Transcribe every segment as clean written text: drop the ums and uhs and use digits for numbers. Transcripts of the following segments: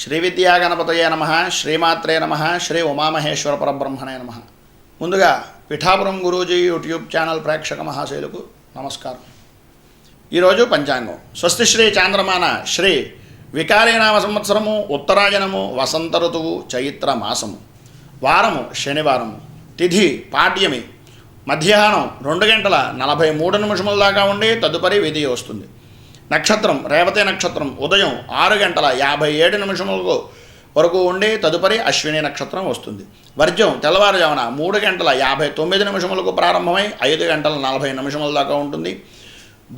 శ్రీ విద్యాగణపతయే నమః, శ్రీమాత్రే నమః, శ్రీ ఉమామహేశ్వర పరబ్రహ్మణే నమః. ముందుగా పిఠాపురం గురూజీ యూట్యూబ్ ఛానల్ ప్రేక్షక మహాశైలకు నమస్కారం. ఈరోజు పంచాంగం స్వస్తి శ్రీ చాంద్రమాన శ్రీ వికారీనామ సంవత్సరము ఉత్తరాయణము వసంత ఋతువు చైత్ర మాసము. వారము శనివారము. తిథి పాడ్యమి. మధ్యాహ్నం 2:43 దాకా ఉండి తదుపరి విధి వస్తుంది. నక్షత్రం రేవతి నక్షత్రం ఉదయం 6:57 వరకు ఉండి తదుపరి అశ్విని నక్షత్రం వస్తుంది. వర్జ్యం తెల్లవారుజామున 3:59 ప్రారంభమై 5:40 దాకా ఉంటుంది.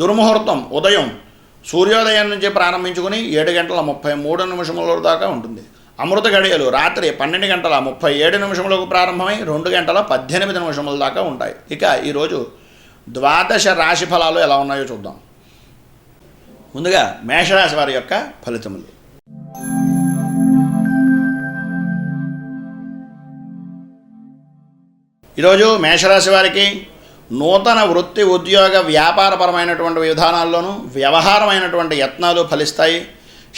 దుర్ముహూర్తం ఉదయం సూర్యోదయం నుంచి ప్రారంభించుకుని 7:33 దాకా ఉంటుంది. అమృత గడియలు రాత్రి 12:37 ప్రారంభమై 2:18 దాకా ఉంటాయి. ఇక ఈరోజు ద్వాదశ రాశి ఫలాలు ఎలా ఉన్నాయో చూద్దాం. ముందుగా మేషరాశి వారి యొక్క ఫలితములు. ఈరోజు మేషరాశి వారికి నూతన వృత్తి ఉద్యోగ వ్యాపారపరమైనటువంటి విధానాల్లోనూ వ్యవహారమైనటువంటి యత్నాలు ఫలిస్తాయి.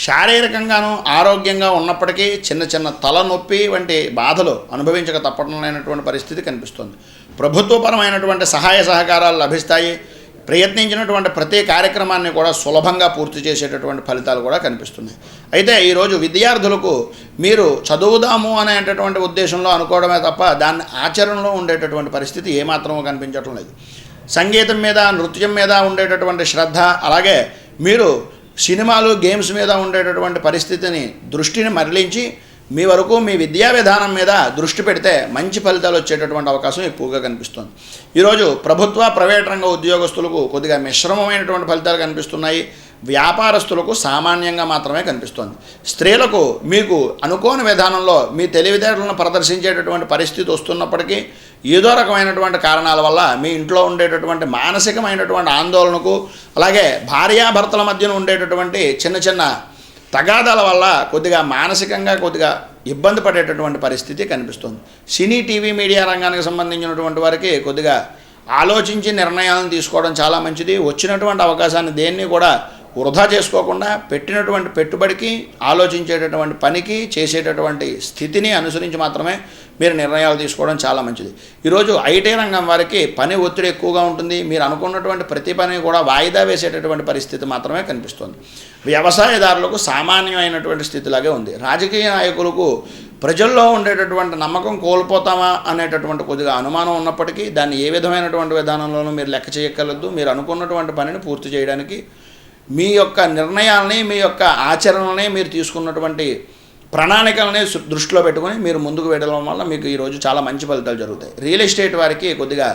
శారీరకంగానూ ఆరోగ్యంగా ఉన్నప్పటికీ చిన్న చిన్న తలనొప్పి వంటి బాధలు అనుభవించక తప్పడం లేనటువంటి పరిస్థితి కనిపిస్తుంది. ప్రభుత్వపరమైనటువంటి సహాయ సహకారాలు లభిస్తాయి. ప్రయత్నించినటువంటి ప్రతి కార్యక్రమాన్ని కూడా సులభంగా పూర్తి చేసేటటువంటి ఫలితాలు కూడా కనిపిస్తున్నాయి. అయితే ఈరోజు విద్యార్థులకు మీరు చదువుదాము అనేటటువంటి ఉద్దేశంలో అనుకోవడమే తప్ప దాన్ని ఆచరణలో ఉండేటటువంటి పరిస్థితి ఏమాత్రమూ కనిపించటం లేదు. సంగీతం మీద నృత్యం మీద ఉండేటటువంటి శ్రద్ధ, అలాగే మీరు సినిమాలు గేమ్స్ మీద ఉండేటటువంటి పరిస్థితిని దృష్టిని మరలించి మీ వరకు మీ విద్యా విధానం మీద దృష్టి పెడితే మంచి ఫలితాలు వచ్చేటటువంటి అవకాశం ఎక్కువగా కనిపిస్తుంది. ఈరోజు ప్రభుత్వ ప్రైవేట్ రంగ ఉద్యోగస్తులకు కొద్దిగా మిశ్రమమైనటువంటి ఫలితాలు కనిపిస్తున్నాయి. వ్యాపారస్తులకు సామాన్యంగా మాత్రమే కనిపిస్తుంది. స్త్రీలకు మీకు అనుకోని విధానంలో మీ తెలివితేటలను ప్రదర్శించేటటువంటి పరిస్థితి వస్తున్నప్పటికీ ఏదో రకమైనటువంటి కారణాల వల్ల మీ ఇంట్లో ఉండేటటువంటి మానసికమైనటువంటి ఆందోళనకు, అలాగే భార్యాభర్తల మధ్యన ఉండేటటువంటి చిన్న చిన్న తగాదాల వల్ల కొద్దిగా మానసికంగా కొద్దిగా ఇబ్బంది పడేటటువంటి పరిస్థితి కనిపిస్తుంది. సినీ టీవీ మీడియా రంగానికి సంబంధించినటువంటి వారికి కొద్దిగా ఆలోచించి నిర్ణయాలను తీసుకోవడం చాలా మంచిది. వచ్చినటువంటి అవకాశాన్ని దేన్ని కూడా వృధా చేసుకోకుండా పెట్టినటువంటి పెట్టుబడికి, ఆలోచించేటటువంటి పనికి, చేసేటటువంటి స్థితిని అనుసరించి మాత్రమే మీరు నిర్ణయాలు తీసుకోవడం చాలా మంచిది. ఈరోజు ఐటీ రంగం వారికి పని ఒత్తిడి ఎక్కువగా ఉంటుంది. మీరు అనుకున్నటువంటి ప్రతి పని కూడా వాయిదా వేసేటటువంటి పరిస్థితి మాత్రమే కనిపిస్తుంది. వ్యవసాయదారులకు సామాన్యమైనటువంటి స్థితిలాగే ఉంది. రాజకీయ నాయకులకు ప్రజల్లో ఉండేటటువంటి నమ్మకం కోల్పోతామా అనేటటువంటి కొద్దిగా అనుమానం ఉన్నప్పటికీ దాన్ని ఏ విధమైనటువంటి విధానంలోనూ మీరు లెక్క చేయగలదు. మీరు అనుకున్నటువంటి పనిని పూర్తి చేయడానికి మీ యొక్క నిర్ణయాలని, మీ యొక్క ఆచరణని, మీరు తీసుకున్నటువంటి ప్రణాళికలని దృష్టిలో పెట్టుకొని మీరు ముందుకు వెళ్ళడం వల్ల మీకు ఈరోజు చాలా మంచి ఫలితాలు జరుగుతాయి. రియల్ ఎస్టేట్ వారికి కొద్దిగా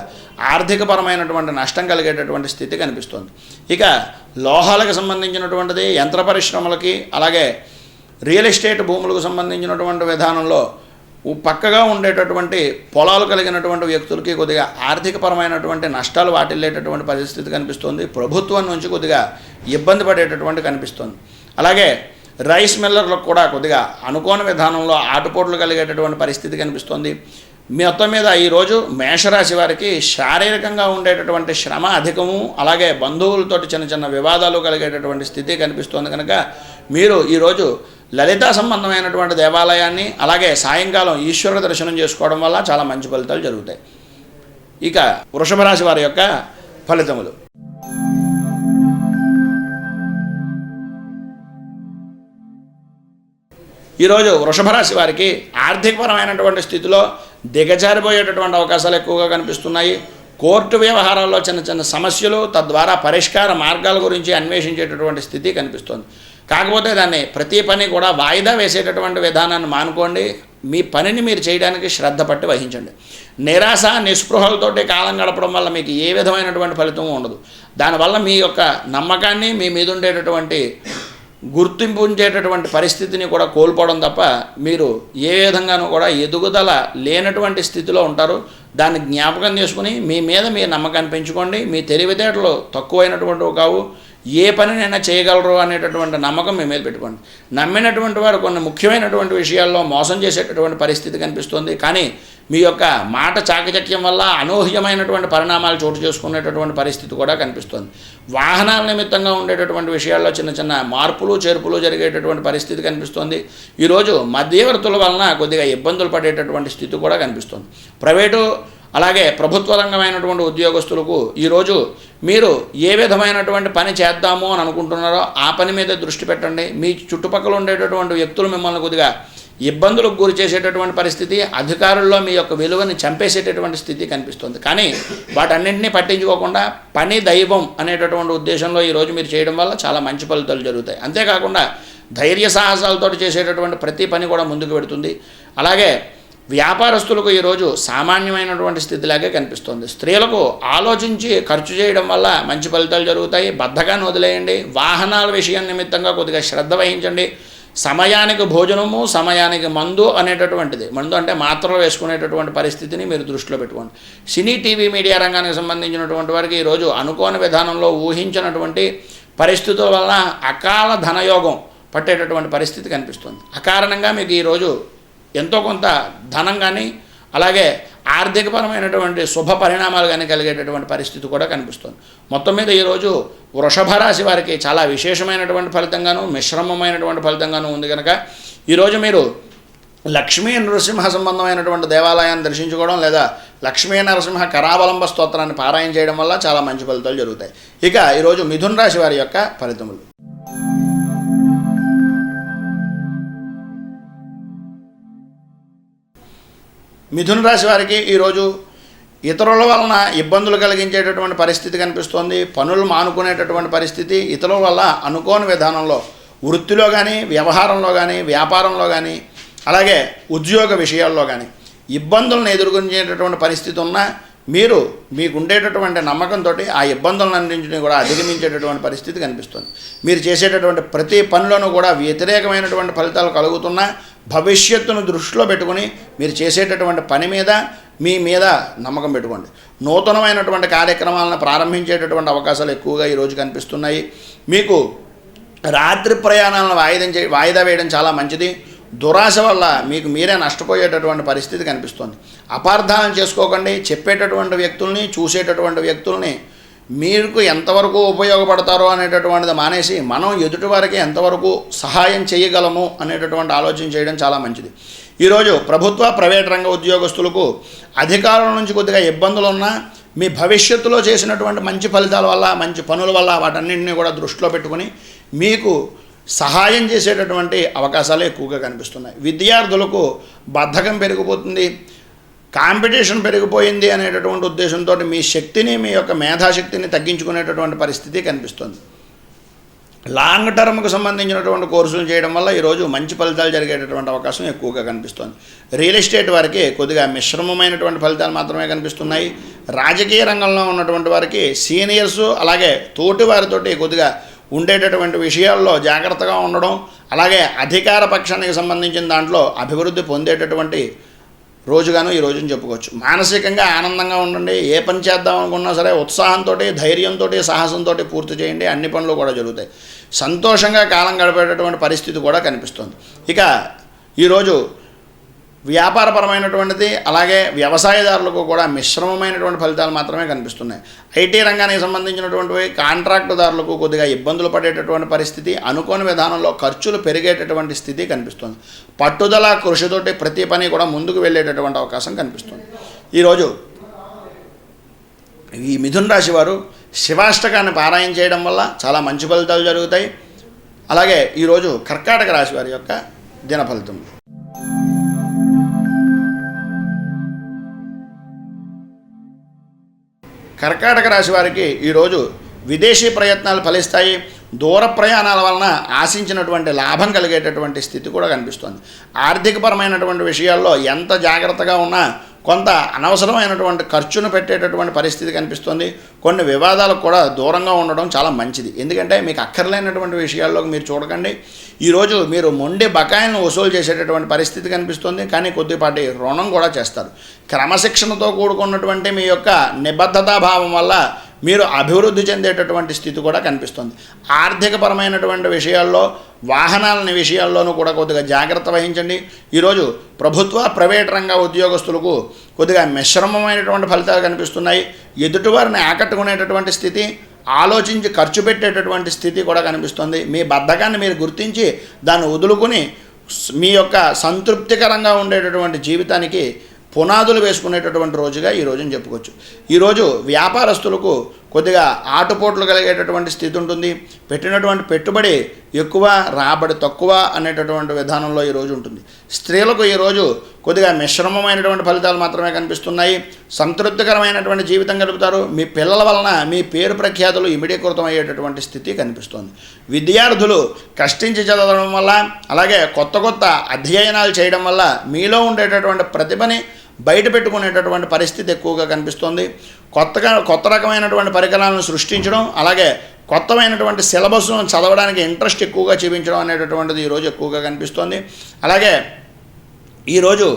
ఆర్థికపరమైనటువంటి నష్టం కలిగేటటువంటి స్థితి కనిపిస్తుంది. ఇక లోహాలకు సంబంధించినటువంటిది, యంత్ర పరిశ్రమలకి, అలాగే రియల్ ఎస్టేట్ భూములకు సంబంధించినటువంటి విధానంలో పక్కగా ఉండేటటువంటి పొలాలు కలిగినటువంటి వ్యక్తులకి కొద్దిగా ఆర్థికపరమైనటువంటి నష్టాలు వాటిల్లేటటువంటి పరిస్థితి కనిపిస్తుంది. ప్రభుత్వం నుంచి కొద్దిగా ఇబ్బంది పడేటటువంటి కనిపిస్తుంది. అలాగే రైస్ మిల్లర్లకు కూడా కొద్దిగా అనుకోని విధానంలో ఆటుపోట్లు కలిగేటటువంటి పరిస్థితి కనిపిస్తుంది. మొత్తం మీద ఈరోజు మేషరాశి వారికి శారీరకంగా ఉండేటటువంటి శ్రమ అధికము, అలాగే బంధువులతోటి చిన్న చిన్న వివాదాలు కలిగేటటువంటి స్థితి కనిపిస్తుంది. కనుక మీరు ఈరోజు లలితా సంబంధమైనటువంటి దేవాలయాన్ని, అలాగే సాయంకాలం ఈశ్వర దర్శనం చేసుకోవడం వల్ల చాలా మంచి ఫలితాలు జరుగుతాయి. ఇక వృషభ రాశి వారి యొక్క ఫలితములు. ఈరోజు వృషభ రాశి వారికి ఆర్థికపరమైనటువంటి స్థితిలో దిగజారిపోయేటటువంటి అవకాశాలు ఎక్కువగా కనిపిస్తున్నాయి. కోర్టు వ్యవహారాల్లో చిన్న చిన్న సమస్యలు, తద్వారా పరిష్కార మార్గాల గురించి అన్వేషించేటటువంటి స్థితి కనిపిస్తుంది. కాకపోతే దాన్ని ప్రతి పని కూడా వాయిదా వేసేటటువంటి విధానాన్ని మానుకోండి. మీ పనిని మీరు చేయడానికి శ్రద్ధ పట్టి వహించండి. నిరాశ నిస్పృహలతోటి కాలం గడపడం వల్ల మీకు ఏ విధమైనటువంటి ఫలితం ఉండదు. దానివల్ల మీ యొక్క నమ్మకాన్ని, మీ మీద ఉండేటటువంటి గుర్తింపు ఉంచేటటువంటి పరిస్థితిని కూడా కోల్పోవడం తప్ప మీరు ఏ విధంగానూ కూడా ఎదుగుదల లేనటువంటి స్థితిలో ఉంటారు. దాన్ని జ్ఞాపకం చేసుకుని మీ మీద మీ నమ్మకాన్ని పెంచుకోండి. మీ తెలివితేటలు తక్కువైనటువంటివి కావు. ఏ పనినైనా చేయగలరు అనేటటువంటి నమ్మకం మీ మీద పెట్టుకోండి. నమ్మినటువంటి వారు కొన్ని ముఖ్యమైనటువంటి విషయాల్లో మోసం చేసేటటువంటి పరిస్థితి కనిపిస్తుంది. కానీ మీ యొక్క మాట చాకచక్యం వల్ల అనూహ్యమైనటువంటి పరిణామాలు చోటు చేసుకునేటటువంటి పరిస్థితి కూడా కనిపిస్తుంది. వాహనాల నిమిత్తంగా ఉండేటటువంటి విషయాల్లో చిన్న చిన్న మార్పులు చేర్పులు జరిగేటటువంటి పరిస్థితి కనిపిస్తుంది. ఈరోజు మధ్యవర్తుల వలన కొద్దిగా ఇబ్బందులు పడేటటువంటి స్థితి కూడా కనిపిస్తుంది. ప్రైవేటు అలాగే ప్రభుత్వ రంగమైనటువంటి ఉద్యోగస్తులకు ఈరోజు మీరు ఏ విధమైనటువంటి పని చేద్దాము అని అనుకుంటున్నారో ఆ పని మీద దృష్టి పెట్టండి. మీ చుట్టుపక్కల ఉండేటటువంటి వ్యక్తులు మిమ్మల్ని కొద్దిగా ఇబ్బందులకు గురి చేసేటటువంటి పరిస్థితి, అధికారుల్లో మీ యొక్క విలువని చంపేసేటటువంటి స్థితి కనిపిస్తుంది. కానీ వాటన్నింటినీ పట్టించుకోకుండా పని దైవం అనేటటువంటి ఉద్దేశంలో ఈరోజు మీరు చేయడం వల్ల చాలా మంచి ఫలితాలు జరుగుతాయి. అంతేకాకుండా ధైర్య సాహసాలతో చేసేటటువంటి ప్రతి పని కూడా ముందుకు పెడుతుంది. అలాగే వ్యాపారస్తులకు ఈరోజు సామాన్యమైనటువంటి స్థితిలాగే కనిపిస్తుంది. స్త్రీలకు ఆలోచించి ఖర్చు చేయడం వల్ల మంచి ఫలితాలు జరుగుతాయి. బద్ధకాన్ని వదిలేయండి. వాహనాల విషయం నిమిత్తంగా కొద్దిగా శ్రద్ధ వహించండి. సమయానికి భోజనము, సమయానికి మందు అనేటటువంటిది, మందు అంటే మాత్రలు వేసుకునేటటువంటి పరిస్థితిని మీరు దృష్టిలో పెట్టుకోండి. సినీ టీవీ మీడియా రంగానికి సంబంధించినటువంటి వారికి ఈరోజు అనుకోని విధానంలో ఊహించినటువంటి పరిస్థితుల వల్ల అకాల ధనయోగం పట్టేటటువంటి పరిస్థితి కనిపిస్తుంది. అకారణంగా మీకు ఈరోజు ఎంతో కొంత ధనం కానీ అలాగే ఆర్థికపరమైనటువంటి శుభ పరిణామాలు కానీ కలిగేటటువంటి పరిస్థితి కూడా కనిపిస్తుంది. మొత్తం మీద ఈరోజు వృషభ రాశి వారికి చాలా విశేషమైనటువంటి ఫలితంగాను మిశ్రమమైనటువంటి ఫలితంగాను ఉంది కనుక ఈరోజు మీరు లక్ష్మీ నరసింహ సంబంధమైనటువంటి దేవాలయాన్ని దర్శించుకోవడం లేదా లక్ష్మీ నరసింహ కరావలంబ స్తోత్రాన్ని పారాయణ చేయడం వల్ల చాలా మంచి ఫలితాలు జరుగుతాయి. ఇక ఈరోజు మిథున రాశి వారి యొక్క ఫలితములు. మిథున రాశి వారికి ఈరోజు ఇతరుల వలన ఇబ్బందులు కలిగించేటటువంటి పరిస్థితి కనిపిస్తోంది. పనులు మానుకునేటటువంటి పరిస్థితి, ఇతరుల వల్ల అనుకోని విధానంలో వృత్తిలో కానీ వ్యవహారంలో కానీ వ్యాపారంలో కానీ అలాగే ఉద్యోగ విషయాల్లో కానీ ఇబ్బందులను ఎదుర్కొనేటటువంటి పరిస్థితి ఉన్నా మీరు మీకు ఉండేటటువంటి నమ్మకంతో ఆ ఇబ్బందులన్నింటినీ కూడా అధిగమించేటటువంటి పరిస్థితి కనిపిస్తుంది. మీరు చేసేటటువంటి ప్రతి పనిలోనూ కూడా వ్యతిరేకమైనటువంటి ఫలితాలు కలుగుతున్నా భవిష్యత్తును దృష్టిలో పెట్టుకుని మీరు చేసేటటువంటి పని మీద మీ మీద నమ్మకం పెట్టుకోండి. నూతనమైనటువంటి కార్యక్రమాలను ప్రారంభించేటటువంటి అవకాశాలు ఎక్కువగా ఈరోజు కనిపిస్తున్నాయి. మీకు రాత్రి ప్రయాణాలను వాయిదా వేయడం చాలా మంచిది. దురాశ వల్ల మీకు మీరే నష్టపోయేటటువంటి పరిస్థితి కనిపిస్తుంది. అపార్థాలను చేసుకోకండి. చెప్పేటటువంటి వ్యక్తుల్ని చూసేటటువంటి వ్యక్తుల్ని మీకు ఎంతవరకు ఉపయోగపడతారో అనేటటువంటిది మానేసి మనం ఎదుటివారికి ఎంతవరకు సహాయం చేయగలము అనేటటువంటి ఆలోచన చేయడం చాలా మంచిది. ఈరోజు ప్రభుత్వ ప్రైవేట్ రంగ ఉద్యోగస్తులకు అధికారుల నుంచి కొద్దిగా ఇబ్బందులు ఉన్నా మీ భవిష్యత్తులో చేసినటువంటి మంచి ఫలితాల వల్ల మంచి పనుల వల్ల వాటన్నింటినీ కూడా దృష్టిలో పెట్టుకుని మీకు సహాయం చేసేటటువంటి అవకాశాలు ఎక్కువగా కనిపిస్తున్నాయి. విద్యార్థులకు బద్ధకం పెరిగిపోతుంది, కాంపిటీషన్ పెరిగిపోయింది అనేటటువంటి ఉద్దేశంతో మీ శక్తిని మీ యొక్క మేధాశక్తిని తగ్గించుకునేటటువంటి పరిస్థితి కనిపిస్తుంది. లాంగ్ టర్మ్కు సంబంధించినటువంటి కోర్సులు చేయడం వల్ల ఈరోజు మంచి ఫలితాలు జరిగేటటువంటి అవకాశం ఎక్కువగా కనిపిస్తుంది. రియల్ ఎస్టేట్ వారికి కొద్దిగా మిశ్రమమైనటువంటి ఫలితాలు మాత్రమే కనిపిస్తున్నాయి. రాజకీయ రంగంలో ఉన్నటువంటి వారికి సీనియర్సు అలాగే తోటి వారితోటి కొద్దిగా ఉండేటటువంటి విషయాల్లో జాగ్రత్తగా ఉండడం అలాగే అధికార పక్షానికి సంబంధించిన దాంట్లో అభివృద్ధి పొందేటటువంటి రోజుగాను ఈ రోజుని చెప్పుకోవచ్చు. మానసికంగా ఆనందంగా ఉండండి. ఏ పని చేద్దాం అనుకున్నా సరే ఉత్సాహంతో ధైర్యంతో సాహసంతో పూర్తి చేయండి. అన్ని పనులు కూడా జరుగుతాయి. సంతోషంగా కాలం గడిపేటటువంటి పరిస్థితి కూడా కనిపిస్తుంది. ఇక ఈరోజు వ్యాపారపరమైనటువంటిది అలాగే వ్యవసాయదారులకు కూడా మిశ్రమమైనటువంటి ఫలితాలు మాత్రమే కనిపిస్తున్నాయి. ఐటీ రంగానికి సంబంధించినటువంటి కాంట్రాక్టుదారులకు కొద్దిగా ఇబ్బందులు పడేటటువంటి పరిస్థితి, అనుకోని విధానంలో ఖర్చులు పెరిగేటటువంటి స్థితి కనిపిస్తుంది. పట్టుదల కృషితోటి ప్రతి పని కూడా ముందుకు వెళ్ళేటటువంటి అవకాశం కనిపిస్తుంది. ఈరోజు ఈ మిథున రాశి వారు శివాష్టకాన్ని పారాయణ చేయడం వల్ల చాలా మంచి ఫలితాలు జరుగుతాయి. అలాగే ఈరోజు కర్కాటక రాశి వారి యొక్క దిన ఫలితం. కర్కాటక రాశి వారికి ఈరోజు విదేశీ ప్రయత్నాలు ఫలిస్తాయి. దూర ప్రయాణాల వలన ఆశించినటువంటి లాభం కలిగేటటువంటి స్థితి కూడా కనిపిస్తుంది. ఆర్థికపరమైనటువంటి విషయాల్లో ఎంత జాగ్రత్తగా ఉన్నా కొంత అనవసరమైనటువంటి ఖర్చును పెట్టేటటువంటి పరిస్థితి కనిపిస్తుంది. కొన్ని వివాదాలకు కూడా దూరంగా ఉండడం చాలా మంచిది. ఎందుకంటే మీకు అక్కర్లేనటువంటి విషయాల్లోకి మీరు చూడకండి. ఈరోజు మీరు మొండి బకాయిలను వసూలు చేసేటటువంటి పరిస్థితి కనిపిస్తుంది. కానీ కొద్దిపాటి రుణం కూడా చేస్తారు. క్రమశిక్షణతో కూడుకున్నటువంటి మీ యొక్క నిబద్ధతాభావం వల్ల మీరు అభివృద్ధి చెందేటటువంటి స్థితి కూడా కనిపిస్తుంది. ఆర్థికపరమైనటువంటి విషయాల్లో, వాహనాలని విషయాల్లోనూ కూడా కొద్దిగా జాగ్రత్త వహించండి. ఈరోజు ప్రభుత్వ, ప్రైవేట్ రంగ ఉద్యోగస్తులకు కొద్దిగా మిశ్రమమైనటువంటి ఫలితాలు కనిపిస్తున్నాయి. ఎదుటివారిని ఆకట్టుకునేటటువంటి స్థితి, ఆలోచించి ఖర్చు పెట్టేటటువంటి స్థితి కూడా కనిపిస్తుంది. మీ బద్ధకాన్ని మీరు గుర్తించి దాన్ని వదులుకుని మీ యొక్క సంతృప్తికరంగా ఉండేటటువంటి జీవితానికి పునాదులు వేసుకునేటటువంటి రోజుగా ఈ రోజుని చెప్పుకోవచ్చు. ఈరోజు వ్యాపారస్తులకు కొద్దిగా ఆటుపోట్లు కలిగేటటువంటి స్థితి ఉంటుంది. పెట్టినటువంటి పెట్టుబడి ఎక్కువ, రాబడి తక్కువ అనేటటువంటి విధానంలో ఈరోజు ఉంటుంది. స్త్రీలకు ఈరోజు కొద్దిగా మిశ్రమమైనటువంటి ఫలితాలు మాత్రమే కనిపిస్తున్నాయి. సంతృప్తికరమైనటువంటి జీవితం గడుపుతారు. మీ పిల్లల వలన మీ పేరు ప్రఖ్యాతులు ఇమిడీకృతం అయ్యేటటువంటి స్థితి కనిపిస్తుంది. విద్యార్థులు కష్టించి చదవడం వల్ల, అలాగే కొత్త కొత్త అధ్యయనాలు చేయడం వల్ల మీలో ఉండేటటువంటి ప్రతిభని బయట పెట్టుకునేటటువంటి పరిస్థితి ఎక్కువగా కనిపిస్తుంది. కొత్త రకమైనటువంటి పరికరాలను సృష్టించడం, అలాగే కొత్తమైనటువంటి సిలబస్ను చదవడానికి ఇంట్రెస్ట్ ఎక్కువగా చూపించడం అనేటటువంటిది ఈరోజు ఎక్కువగా కనిపిస్తుంది. అలాగే ఈరోజు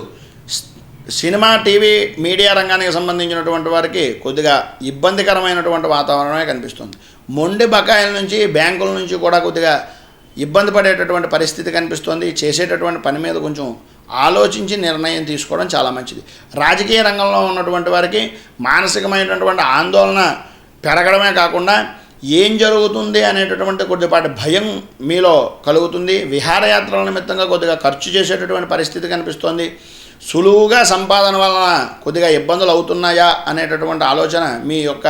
సినిమా, టీవీ, మీడియా రంగానికి సంబంధించినటువంటి వారికి కొద్దిగా ఇబ్బందికరమైనటువంటి వాతావరణమే కనిపిస్తుంది. మొండి బకాయిల నుంచి, బ్యాంకుల నుంచి కూడా కొద్దిగా ఇబ్బంది పడేటటువంటి పరిస్థితి కనిపిస్తుంది. చేసేటటువంటి పని మీద కొంచెం ఆలోచించి నిర్ణయం తీసుకోవడం చాలా మంచిది. రాజకీయ రంగంలో ఉన్నటువంటి వారికి మానసికమైనటువంటి ఆందోళన పెరగడమే కాకుండా ఏం జరుగుతుంది అనేటటువంటి కొద్దిపాటి భయం మీలో కలుగుతుంది. విహారయాత్రల నిమిత్తంగా కొద్దిగా ఖర్చు చేసేటటువంటి పరిస్థితి కనిపిస్తోంది. సులువుగా సంపాదన వలన కొద్దిగా ఇబ్బందులు అవుతున్నాయా అనేటటువంటి ఆలోచన మీ యొక్క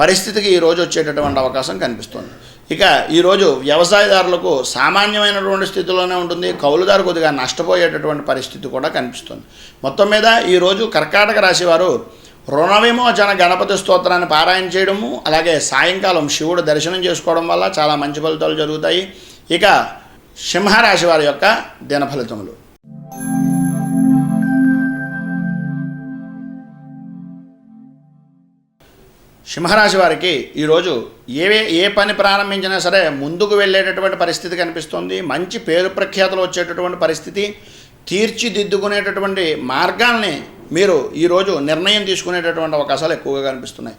పరిస్థితికి ఈరోజు వచ్చేటటువంటి అవకాశం కనిపిస్తుంది. ఇక ఈరోజు వ్యవసాయదారులకు సామాన్యమైనటువంటి స్థితిలోనే ఉంటుంది. కౌలుదారు కొద్దిగా నష్టపోయేటటువంటి పరిస్థితి కూడా కనిపిస్తుంది. మొత్తం మీద ఈరోజు కర్కాటక రాశి వారు రుణ విమోచన గణపతి స్తోత్రాన్ని పారాయణ చేయడము, అలాగే సాయంకాలం శివుడు దర్శనం చేసుకోవడం వల్ల చాలా మంచి ఫలితాలు జరుగుతాయి. ఇక సింహరాశి వారి యొక్క దిన ఫలితములు. సింహరాశి వారికి ఈరోజు ఏ పని ప్రారంభించినా సరే ముందుకు వెళ్ళేటటువంటి పరిస్థితి కనిపిస్తుంది. మంచి పేరు ప్రఖ్యాతులు వచ్చేటటువంటి పరిస్థితి, తీర్చిదిద్దుకునేటటువంటి మార్గాల్ని మీరు ఈరోజు నిర్ణయం తీసుకునేటటువంటి అవకాశాలు ఎక్కువగా కనిపిస్తున్నాయి.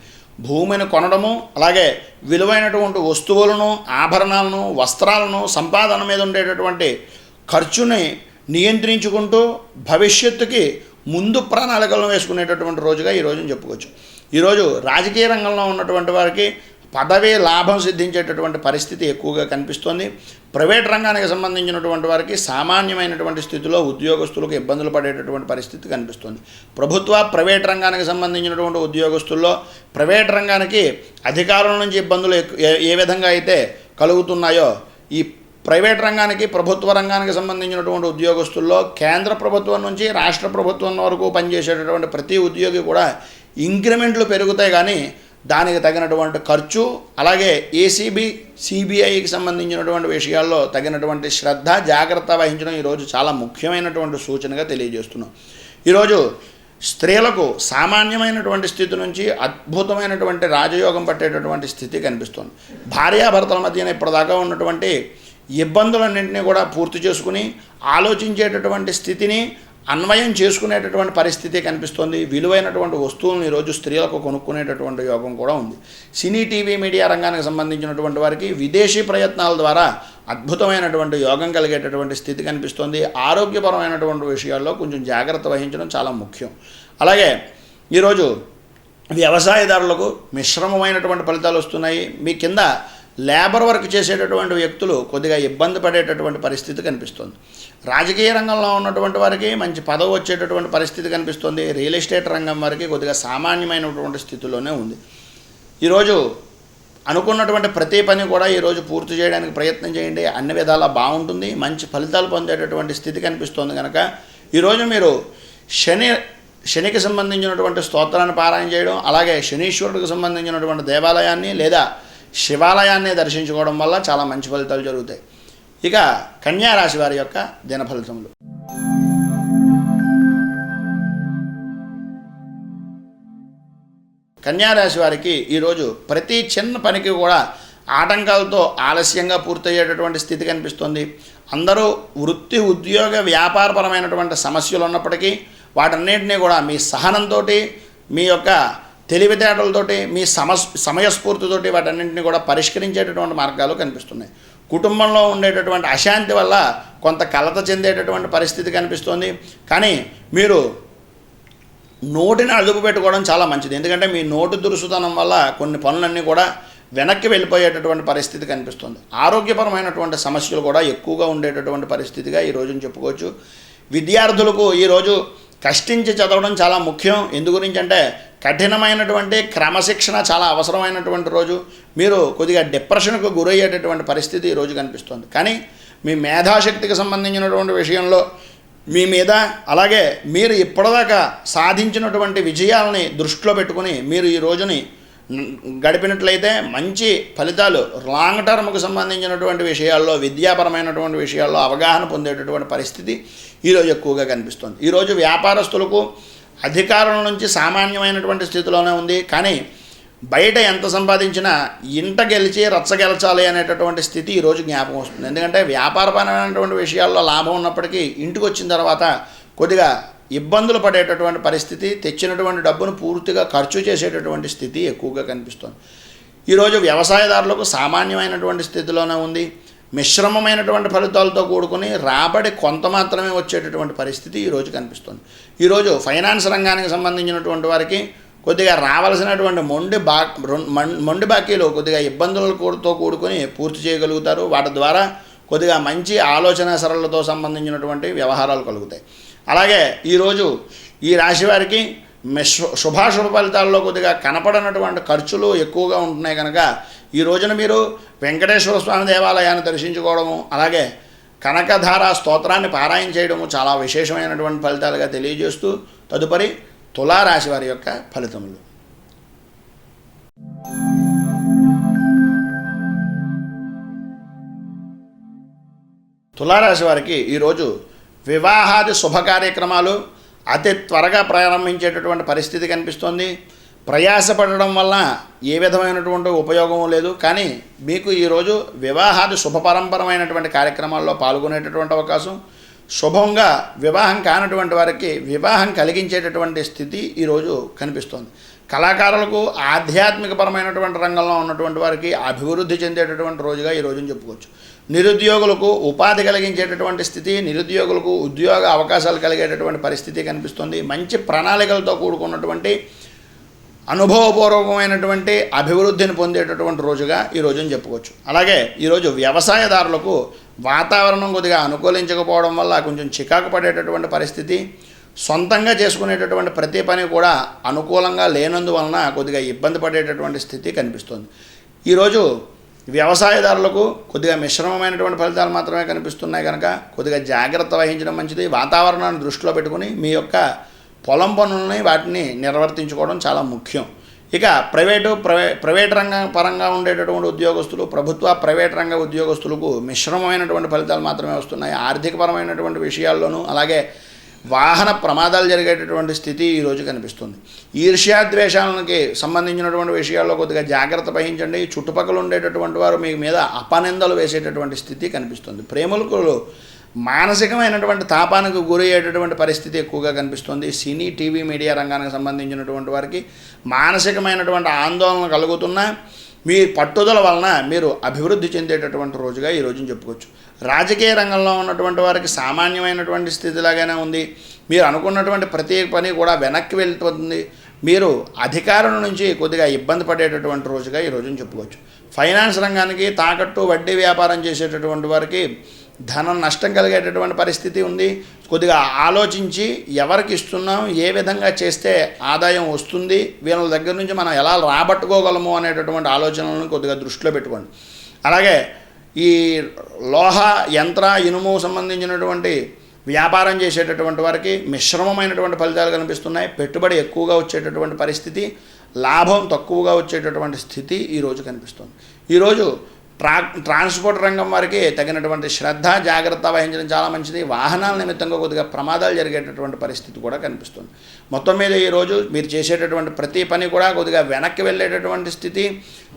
భూమిని కొనడము, అలాగే విలువైనటువంటి వస్తువులను, ఆభరణాలను, వస్త్రాలను, సంపాదన మీద ఉండేటటువంటి ఖర్చుని నియంత్రించుకుంటూ భవిష్యత్తుకి ముందు ప్రణాళికలను వేసుకునేటటువంటి రోజుగా ఈ రోజుని చెప్పుకోవచ్చు. ఈరోజు రాజకీయ రంగంలో ఉన్నటువంటి వారికి పదవీ లాభం సిద్ధించేటటువంటి పరిస్థితి ఎక్కువగా కనిపిస్తోంది. ప్రైవేట్ రంగానికి సంబంధించినటువంటి వారికి సామాన్యమైనటువంటి స్థితిలో ఉద్యోగస్తులకు ఇబ్బందులు పడేటటువంటి పరిస్థితి కనిపిస్తుంది. ప్రభుత్వ, ప్రైవేట్ రంగానికి సంబంధించినటువంటి ఉద్యోగస్తుల్లో ప్రైవేట్ రంగానికి అధికారుల నుంచి ఇబ్బందులు ఏ విధంగా అయితే కలుగుతున్నాయో, ఈ ప్రైవేట్ రంగానికి, ప్రభుత్వ రంగానికి సంబంధించినటువంటి ఉద్యోగస్తుల్లో కేంద్ర ప్రభుత్వం నుంచి రాష్ట్ర ప్రభుత్వం వరకు పనిచేసేటటువంటి ప్రతి ఉద్యోగి కూడా ఇంక్రిమెంట్లు పెరుగుతాయి, కానీ దానికి తగినటువంటి ఖర్చు, అలాగే ఏసీబీ, సిబిఐకి సంబంధించినటువంటి విషయాల్లో తగినటువంటి శ్రద్ధ, జాగ్రత్త వహించడం ఈరోజు చాలా ముఖ్యమైనటువంటి సూచనగా తెలియజేస్తున్నాం. ఈరోజు స్త్రీలకు సామాన్యమైనటువంటి స్థితి నుంచి అద్భుతమైనటువంటి రాజయోగం పట్టేటటువంటి స్థితి కనిపిస్తుంది. భార్యాభర్తల మధ్యన ఇప్పటిదాకా ఉన్నటువంటి ఇబ్బందులన్నింటినీ కూడా పూర్తి చేసుకుని ఆలోచించేటటువంటి స్థితిని అన్వయం చేసుకునేటటువంటి పరిస్థితి కనిపిస్తుంది. విలువైనటువంటి వస్తువులను ఈరోజు స్త్రీలకు కొనుక్కునేటటువంటి యోగం కూడా ఉంది. సినీ, టీవీ, మీడియా రంగానికి సంబంధించినటువంటి వారికి విదేశీ ప్రయత్నాల ద్వారా అద్భుతమైనటువంటి యోగం కలిగేటటువంటి స్థితి కనిపిస్తుంది. ఆరోగ్యపరమైనటువంటి విషయాల్లో కొంచెం జాగ్రత్త వహించడం చాలా ముఖ్యం. అలాగే ఈరోజు వ్యవసాయదారులకు మిశ్రమమైనటువంటి ఫలితాలు వస్తున్నాయి. మీ కింద లేబర్ వర్క్ చేసేటటువంటి వ్యక్తులు కొద్దిగా ఇబ్బంది పడేటటువంటి పరిస్థితి కనిపిస్తుంది. రాజకీయ రంగంలో ఉన్నటువంటి వారికి మంచి పదవి వచ్చేటటువంటి పరిస్థితి కనిపిస్తుంది. రియల్ ఎస్టేట్ రంగం వారికి కొద్దిగా సామాన్యమైనటువంటి స్థితిలోనే ఉంది. ఈరోజు అనుకున్నటువంటి ప్రతి పని కూడా ఈరోజు పూర్తి చేయడానికి ప్రయత్నం చేయండి. అన్ని విధాలా బాగుంటుంది, మంచి ఫలితాలు పొందేటటువంటి స్థితి కనిపిస్తుంది. కనుక ఈరోజు మీరు శనికి సంబంధించినటువంటి స్తోత్రాన్ని పారాయణ చేయడం, అలాగే శనీశ్వరుడికి సంబంధించినటువంటి దేవాలయాన్ని లేదా శివాలయాన్ని దర్శించుకోవడం వల్ల చాలా మంచి ఫలితాలు జరుగుతాయి. ఇక కన్యా రాశి వారి యొక్క దిన ఫలితములు. కన్యా రాశి వారికి ఈరోజు ప్రతి చిన్న పనికి కూడా ఆటంకాలతో ఆలస్యంగా పూర్తయ్యేటటువంటి స్థితి కనిపిస్తుంది. అందరూ వృత్తి, ఉద్యోగ, వ్యాపారపరమైనటువంటి సమస్యలు ఉన్నప్పటికీ వాటన్నిటినీ కూడా మీ సహనంతో, మీ యొక్క తెలివితేటలతోటి మీ సమయస్ఫూర్తితోటి వాటన్నింటినీ కూడా పరిష్కరించేటటువంటి మార్గాలు కనిపిస్తున్నాయి. కుటుంబంలో ఉండేటటువంటి అశాంతి వల్ల కొంత కలత చెందేటటువంటి పరిస్థితి కనిపిస్తుంది. కానీ మీరు నోటిని అదుపు పెట్టుకోవడం చాలా మంచిది. ఎందుకంటే మీ నోటి దురుసుతనం వల్ల కొన్ని పనులన్నీ కూడా వెనక్కి వెళ్ళిపోయేటటువంటి పరిస్థితి కనిపిస్తుంది. ఆరోగ్యపరమైనటువంటి సమస్యలు కూడా ఎక్కువగా ఉండేటటువంటి పరిస్థితిగా ఈ రోజుని చెప్పుకోవచ్చు. విద్యార్థులకు ఈరోజు కష్టించి చదవడం చాలా ముఖ్యం. ఎందు గురించి అంటే కఠినమైనటువంటి క్రమశిక్షణ చాలా అవసరమైనటువంటి రోజు. మీరు కొద్దిగా డిప్రెషన్కు గురయ్యేటటువంటి పరిస్థితి ఈరోజు కనిపిస్తుంది. కానీ మీ మేధాశక్తికి సంబంధించినటువంటి విషయంలో మీ మీద, అలాగే మీరు ఇప్పటిదాకా సాధించినటువంటి విజయాలని దృష్టిలో పెట్టుకుని మీరు ఈ రోజుని గడిపినట్లయితే మంచి ఫలితాలు లాంగ్ టర్మ్కు సంబంధించినటువంటి విషయాల్లో, విద్యాపరమైనటువంటి విషయాల్లో అవగాహన పొందేటటువంటి పరిస్థితి ఈరోజు ఎక్కువగా కనిపిస్తుంది. ఈరోజు వ్యాపారస్తులకు అధికారుల నుంచి సామాన్యమైనటువంటి స్థితిలోనే ఉంది. కానీ బయట ఎంత సంపాదించినా ఇంట గెలిచి రచ్చగెలచాలి అనేటటువంటి స్థితి ఈరోజు జ్ఞాపకం వస్తుంది. ఎందుకంటే వ్యాపారపరమైనటువంటి విషయాల్లో లాభం ఉన్నప్పటికీ ఇంటికి వచ్చిన తర్వాత కొద్దిగా ఇబ్బందులు పడేటటువంటి పరిస్థితి, తెచ్చినటువంటి డబ్బును పూర్తిగా ఖర్చు చేసేటటువంటి స్థితి ఎక్కువగా కనిపిస్తుంది. ఈరోజు వ్యవసాయదారులకు సామాన్యమైనటువంటి స్థితిలోనే ఉంది. మిశ్రమమైనటువంటి ఫలితాలతో కూడుకుని రాబడి కొంత మాత్రమే వచ్చేటటువంటి పరిస్థితి ఈరోజు కనిపిస్తుంది. ఈరోజు ఫైనాన్స్ రంగానికి సంబంధించినటువంటి వారికి కొద్దిగా రావాల్సినటువంటి మొండి బాకీలు కొద్దిగా ఇబ్బందులతో కూడుకొని పూర్తి చేయగలుగుతారు. వాటి ద్వారా కొద్దిగా మంచి ఆలోచన సరళతో సంబంధించినటువంటి వ్యవహారాలు కలుగుతాయి. అలాగే ఈరోజు ఈ రాశి వారికి శుభాశుభ ఫలితాల్లో కొద్దిగా కనపడనటువంటి ఖర్చులు ఎక్కువగా ఉంటున్నాయి కనుక ఈ రోజున మీరు వెంకటేశ్వర స్వామి దేవాలయాన్ని దర్శించుకోవడము, అలాగే కనకధార స్తోత్రాన్ని పారాయణ చేయడము చాలా విశేషమైనటువంటి ఫలితాలుగా తెలియజేస్తూ తదుపరి తులారాశి వారి యొక్క ఫలితములు. తులారాశి వారికి ఈరోజు వివాహాది శుభ కార్యక్రమాలు అతి త్వరగా ప్రారంభించేటటువంటి పరిస్థితి కనిపిస్తోంది. ప్రయాసపడడం వల్ల ఏ విధమైనటువంటి ఉపయోగం లేదు. కానీ మీకు ఈరోజు వివాహాది శుభపరంపరమైనటువంటి కార్యక్రమాల్లో పాల్గొనేటటువంటి అవకాశం, శుభంగా వివాహం కానటువంటి వారికి వివాహం కలిగించేటటువంటి స్థితి ఈరోజు కనిపిస్తోంది. కళాకారులకు ఆధ్యాత్మికపరమైనటువంటి రంగంలో ఉన్నటువంటి వారికి అభివృద్ధి చెందేటటువంటి రోజుగా ఈ రోజుని చెప్పుకోవచ్చు. నిరుద్యోగులకు ఉపాధి కలిగించేటటువంటి స్థితి, నిరుద్యోగులకు ఉద్యోగ అవకాశాలు కలిగేటటువంటి పరిస్థితి కనిపిస్తుంది. మంచి ప్రణాళికలతో కూడుకున్నటువంటి అనుభవపూర్వకమైనటువంటి అభివృద్ధిని పొందేటటువంటి రోజుగా ఈ రోజుని చెప్పుకోవచ్చు. అలాగే ఈరోజు వ్యవసాయదారులకు వాతావరణం కొద్దిగా అనుకూలించకపోవడం వల్ల కొంచెం చికాకు పడేటటువంటి పరిస్థితి, సొంతంగా చేసుకునేటటువంటి ప్రతి పని కూడా అనుకూలంగా లేనందువలన కొద్దిగా ఇబ్బంది పడేటటువంటి స్థితి కనిపిస్తుంది. ఈరోజు వ్యవసాయదారులకు కొద్దిగా మిశ్రమమైనటువంటి ఫలితాలు మాత్రమే కనిపిస్తున్నాయి కనుక కొద్దిగా జాగ్రత్త వహించడం మంచిది. వాతావరణాన్ని దృష్టిలో పెట్టుకుని మీ యొక్క పొలం పనులని వాటిని నిర్వర్తించుకోవడం చాలా ముఖ్యం. ఇక ప్రైవేట్ రంగం పరంగా ఉండేటటువంటి ఉద్యోగస్తులు, ప్రభుత్వ ప్రైవేట్ రంగ ఉద్యోగస్తులకు మిశ్రమమైనటువంటి ఫలితాలు మాత్రమే వస్తున్నాయి. ఆర్థికపరమైనటువంటి విషయాల్లోనూ అలాగే వాహన ప్రమాదాలు జరిగేటటువంటి స్థితి ఈరోజు కనిపిస్తుంది. ఈర్ష్యాద్వేషాలకి సంబంధించినటువంటి విషయాల్లో కొద్దిగా జాగ్రత్త వహించండి. చుట్టుపక్కల ఉండేటటువంటి వారు మీ మీద అపనిందలు వేసేటటువంటి స్థితి కనిపిస్తుంది. ప్రేమికులు మానసికమైనటువంటి తాపానికి గురయ్యేటటువంటి పరిస్థితి ఎక్కువగా కనిపిస్తుంది. సినీ, టీవీ, మీడియా రంగానికి సంబంధించినటువంటి వారికి మానసికమైనటువంటి ఆందోళన కలుగుతున్నా మీ పట్టుదల వలన మీరు అభివృద్ధి చెందేటటువంటి రోజుగా ఈ రోజుని చెప్పుకోవచ్చు. రాజకీయ రంగంలో ఉన్నటువంటి వారికి సామాన్యమైనటువంటి స్థితిలాగానే ఉంది. మీరు అనుకున్నటువంటి ప్రతి పని కూడా వెనక్కి వెళ్ళిపోతుంది. మీరు అధికారుల నుంచి కొద్దిగా ఇబ్బంది పడేటటువంటి రోజుగా ఈ రోజుని చెప్పుకోవచ్చు. ఫైనాన్స్ రంగానికి తాకట్టు వడ్డీ వ్యాపారం చేసేటటువంటి వారికి ధనం నష్టం కలిగేటటువంటి పరిస్థితి ఉంది. కొద్దిగా ఆలోచించి ఎవరికి ఇస్తున్నాం, ఏ విధంగా చేస్తే ఆదాయం వస్తుంది, వీళ్ళ దగ్గర నుంచి మనం ఎలా రాబట్టుకోగలము అనేటటువంటి ఆలోచనలను కొద్దిగా దృష్టిలో పెట్టుకోండి. అలాగే ఈ లోహ, యంత్ర, ఇనుము సంబంధించినటువంటి వ్యాపారం చేసేటటువంటి వారికి మిశ్రమమైనటువంటి ఫలితాలు కనిపిస్తున్నాయి. పెట్టుబడి ఎక్కువగా వచ్చేటటువంటి పరిస్థితి, లాభం తక్కువగా వచ్చేటటువంటి స్థితి ఈరోజు కనిపిస్తుంది. ఈరోజు ట్రాన్స్పోర్ట్ రంగం వారికి తగినటువంటి శ్రద్ధ, జాగ్రత్త వహించడం చాలా మంచిది. వాహనాల నిమిత్తంగా కొద్దిగా ప్రమాదాలు జరిగేటటువంటి పరిస్థితి కూడా కనిపిస్తుంది. మొత్తం మీద ఈరోజు మీరు చేసేటటువంటి ప్రతి పని కూడా కొద్దిగా వెనక్కి వెళ్ళేటటువంటి స్థితి,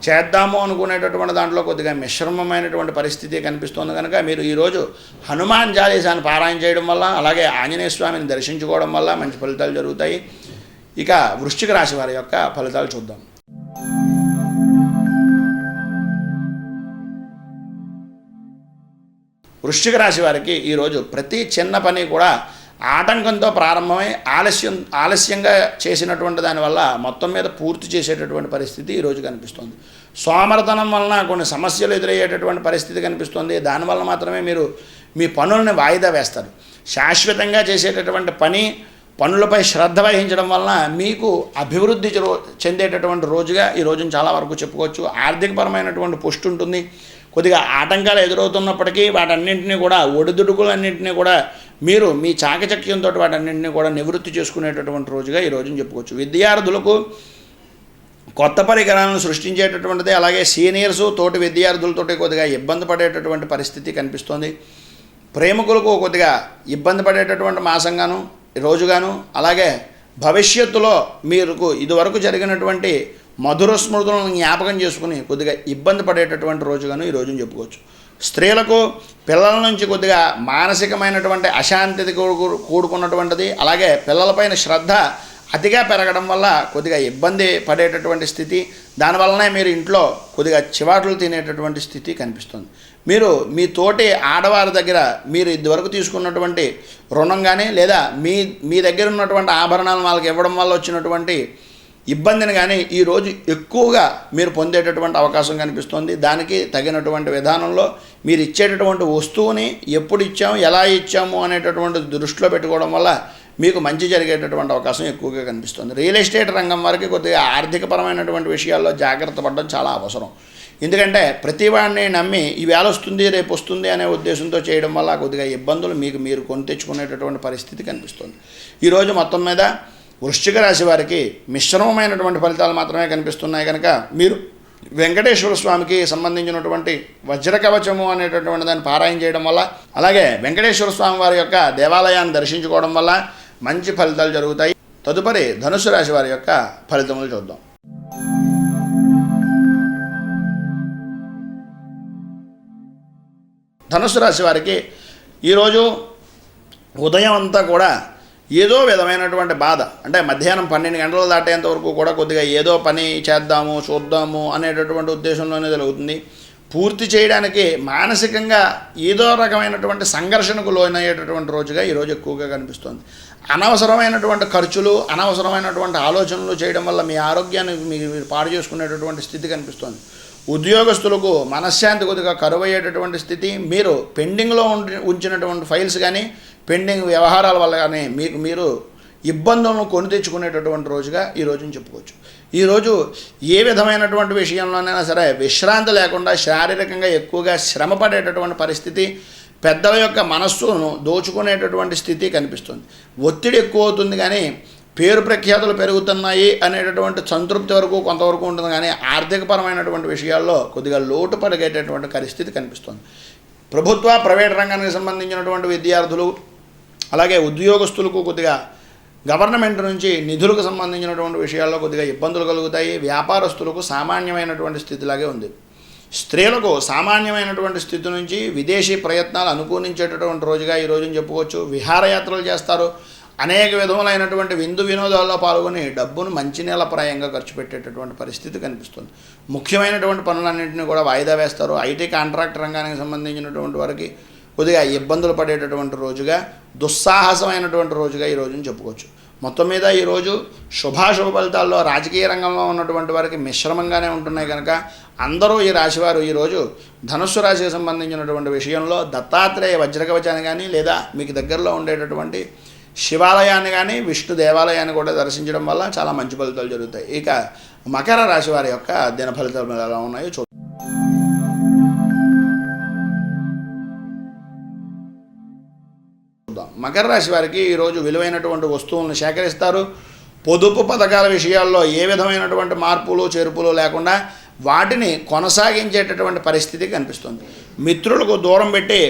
చేద్దాము అనుకునేటటువంటి దాంట్లో కొద్దిగా మిశ్రమమైనటువంటి పరిస్థితి కనిపిస్తుంది. కనుక మీరు ఈరోజు హనుమాన్ చాలీసాను పారాయణ చేయడం వల్ల, అలాగే ఆంజనేయ స్వామిని దర్శించుకోవడం వల్ల మంచి ఫలితాలు జరుగుతాయి. ఇక వృశ్చిక రాశి వారి యొక్క ఫలితాలు చూద్దాం. వృశ్చిక రాశి వారికి ఈరోజు ప్రతి చిన్న పని కూడా ఆటంకంతో ప్రారంభమై ఆలస్యంగా చేసినటువంటి దానివల్ల మొత్తం మీద పూర్తి చేసేటటువంటి పరిస్థితి ఈరోజు కనిపిస్తుంది. సోమరతనం వలన కొన్ని సమస్యలు ఎదురయ్యేటటువంటి పరిస్థితి కనిపిస్తుంది. దానివల్ల మాత్రమే మీరు మీ పనులను వాయిదా వేస్తారు. శాశ్వతంగా చేసేటటువంటి పనులపై శ్రద్ధ వహించడం వలన మీకు అభివృద్ధి చెందేటటువంటి రోజుగా ఈ రోజును చాలా వరకు చెప్పుకోవచ్చు. ఆర్థికపరమైనటువంటి పుష్టి ఉంటుంది. కొద్దిగా ఆటంకాలు ఎదురవుతున్నప్పటికీ వాటన్నింటినీ కూడా ఒడిదుడుకులన్నింటినీ కూడా మీరు మీ చాకచక్యంతో వాటన్నింటినీ కూడా నివృత్తి చేసుకునేటటువంటి రోజుగా ఈ రోజును చెప్పుకోవచ్చు. విద్యార్థులకు కొత్త పరికరాలను సృష్టించేటటువంటిది, అలాగే సీనియర్సు తోటి విద్యార్థులతోటి కొద్దిగా ఇబ్బంది పడేటటువంటి పరిస్థితి కనిపిస్తోంది. ప్రేమికులకు కొద్దిగా ఇబ్బంది పడేటటువంటి మాసంగాను రోజుగాను, అలాగే భవిష్యత్తులో మీకు ఇదివరకు జరిగినటువంటి మధుర స్మృతులను జ్ఞాపకం చేసుకుని కొద్దిగా ఇబ్బంది పడేటటువంటి రోజుగాను ఈ రోజును చెప్పుకోవచ్చు. స్త్రీలకు పిల్లల నుంచి కొద్దిగా మానసికమైనటువంటి అశాంతి కూడుకున్నటువంటిది, అలాగే పిల్లలపైన శ్రద్ధ అతిగా పెరగడం వల్ల కొద్దిగా ఇబ్బంది పడేటటువంటి స్థితి, దానివల్లనే మీరు ఇంట్లో కొద్దిగా చివాట్లు తినేటటువంటి స్థితి కనిపిస్తుంది. మీరు మీ తోటి ఆడవారి దగ్గర మీరు ఇదివరకు తీసుకున్నటువంటి రుణం కానీ లేదా మీ దగ్గర ఉన్నటువంటి ఆభరణాలను వాళ్ళకి ఇవ్వడం వల్ల వచ్చినటువంటి ఇబ్బందిని కానీ ఈరోజు ఎక్కువగా మీరు పొందేటటువంటి అవకాశం కనిపిస్తుంది. దానికి తగినటువంటి విధానంలో మీరు ఇచ్చేటటువంటి వస్తువుని ఎప్పుడు ఇచ్చాము, ఎలా ఇచ్చాము అనేటటువంటి దృష్టిలో పెట్టుకోవడం వల్ల మీకు మంచి జరిగేటటువంటి అవకాశం ఎక్కువగా కనిపిస్తుంది. రియల్ ఎస్టేట్ రంగం వారికి కొద్దిగా ఆర్థికపరమైనటువంటి విషయాల్లో జాగ్రత్త పడడం చాలా అవసరం. ఎందుకంటే ప్రతి వాడిని నమ్మి ఈవేళ వస్తుంది రేపు వస్తుంది అనే ఉద్దేశంతో చేయడం వల్ల కొద్దిగా ఇబ్బందులు మీరు కొని తెచ్చుకునేటటువంటి పరిస్థితి కనిపిస్తుంది. ఈరోజు మొత్తం మీద వృశ్చిక రాశి వారికి మిశ్రమమైనటువంటి ఫలితాలు మాత్రమే కనిపిస్తున్నాయి. కనుక మీరు వెంకటేశ్వర స్వామికి సంబంధించినటువంటి వజ్రకవచము అనేటటువంటి దాన్ని పారాయణ చేయడం వల్ల, అలాగే వెంకటేశ్వర స్వామి వారి యొక్క దేవాలయాన్ని దర్శించుకోవడం వల్ల మంచి ఫలితాలు జరుగుతాయి. తదుపరి ధనుసు రాశి వారి యొక్క ఫలితములు చూద్దాం. ధనుసు రాశి వారికి ఈరోజు ఉదయం అంతా కూడా ఏదో విధమైనటువంటి బాధ, అంటే మధ్యాహ్నం 12 గంటలు దాటేంత వరకు కూడా కొద్దిగా ఏదో పని చేద్దాము చూద్దాము అనేటటువంటి ఉద్దేశంలోనే జరుగుతుంది. పూర్తి చేయడానికి మానసికంగా ఏదో రకమైనటువంటి సంఘర్షణకు లోనయ్యేటటువంటి రోజుగా ఈరోజు ఎక్కువగా కనిపిస్తుంది. అనవసరమైనటువంటి ఖర్చులు, అనవసరమైనటువంటి ఆలోచనలు చేయడం వల్ల మీ ఆరోగ్యాన్ని మీరు పాడు చేసుకునేటటువంటి స్థితి కనిపిస్తుంది. ఉద్యోగస్తులకు మనశ్శాంతి కొద్దిగా కరువయ్యేటటువంటి స్థితి, మీరు పెండింగ్లో ఉంచినటువంటి ఫైల్స్ కానీ పెండింగ్ వ్యవహారాల వల్ల కానీ మీరు ఇబ్బందులను కొని తెచ్చుకునేటటువంటి రోజుగా ఈ రోజుని చెప్పుకోవచ్చు. ఈరోజు ఏ విధమైనటువంటి విషయంలోనైనా సరే విశ్రాంతి లేకుండా శారీరకంగా ఎక్కువగా శ్రమ పడేటటువంటి పరిస్థితి, పెద్దల యొక్క మనస్సును దోచుకునేటటువంటి స్థితి కనిపిస్తుంది. ఒత్తిడి ఎక్కువ అవుతుంది కానీ పేరు ప్రఖ్యాతులు పెరుగుతున్నాయి అనేటటువంటి సంతృప్తి వరకు కొంతవరకు ఉంటుంది కానీ ఆర్థికపరమైనటువంటి విషయాల్లో కొద్దిగా లోటు పడిగేటటువంటి పరిస్థితి కనిపిస్తుంది. ప్రభుత్వ ప్రైవేట్ రంగానికి సంబంధించినటువంటి విద్యార్థులు, అలాగే ఉద్యోగస్తులకు కొద్దిగా గవర్నమెంట్ నుంచి నిధులకు సంబంధించినటువంటి విషయాల్లో కొద్దిగా ఇబ్బందులు కలుగుతాయి. వ్యాపారస్తులకు సామాన్యమైనటువంటి స్థితిలాగే ఉంది. స్త్రీలకు సామాన్యమైనటువంటి స్థితి నుంచి విదేశీ ప్రయత్నాలు అనుకూలించేటటువంటి రోజుగా ఈ రోజుని చెప్పుకోవచ్చు. విహారయాత్రలు చేస్తారు. అనేక విధములైనటువంటి విందు వినోదాల్లో పాల్గొని డబ్బును మంచినీళ్ళప్రాయంగా ఖర్చు పెట్టేటటువంటి పరిస్థితి కనిపిస్తుంది. ముఖ్యమైనటువంటి పనులన్నింటినీ కూడా వాయిదా వేస్తారు. ఐటీ కాంట్రాక్ట్ రంగానికి సంబంధించినటువంటి వారికి కొద్దిగా ఇబ్బందులు పడేటటువంటి రోజుగా, దుస్సాహసమైనటువంటి రోజుగా ఈ రోజుని చెప్పుకోవచ్చు. మొత్తం మీద ఈరోజు శుభాశుభ ఫలితాల్లో రాజకీయ రంగంలో ఉన్నటువంటి వారికి మిశ్రమంగానే ఉంటున్నాయి. కనుక అందరూ ఈ రాశివారు ఈరోజు ధనుస్సు రాశికి సంబంధించినటువంటి విషయంలో దత్తాత్రేయ వజ్రకవచాన్ని కానీ లేదా మీకు దగ్గరలో ఉండేటటువంటి శివాలయాన్ని కానీ విష్ణు దేవాలయాన్ని కూడా దర్శించడం వల్ల చాలా మంచి ఫలితాలు జరుగుతాయి. ఇక మకర రాశి వారి యొక్క దిన ఫలితాలు ఎలా ఉన్నాయో చూద్దాం. మకర రాశి వారికి ఈరోజు విలువైనటువంటి వస్తువులను సేకరిస్తారు. పొదుపు పథకాల విషయాల్లో ఏ విధమైనటువంటి మార్పులు చేర్పులు లేకుండా వాటిని కొనసాగించేటటువంటి పరిస్థితి కనిపిస్తుంది. మిత్రులకు దూరం పెట్టి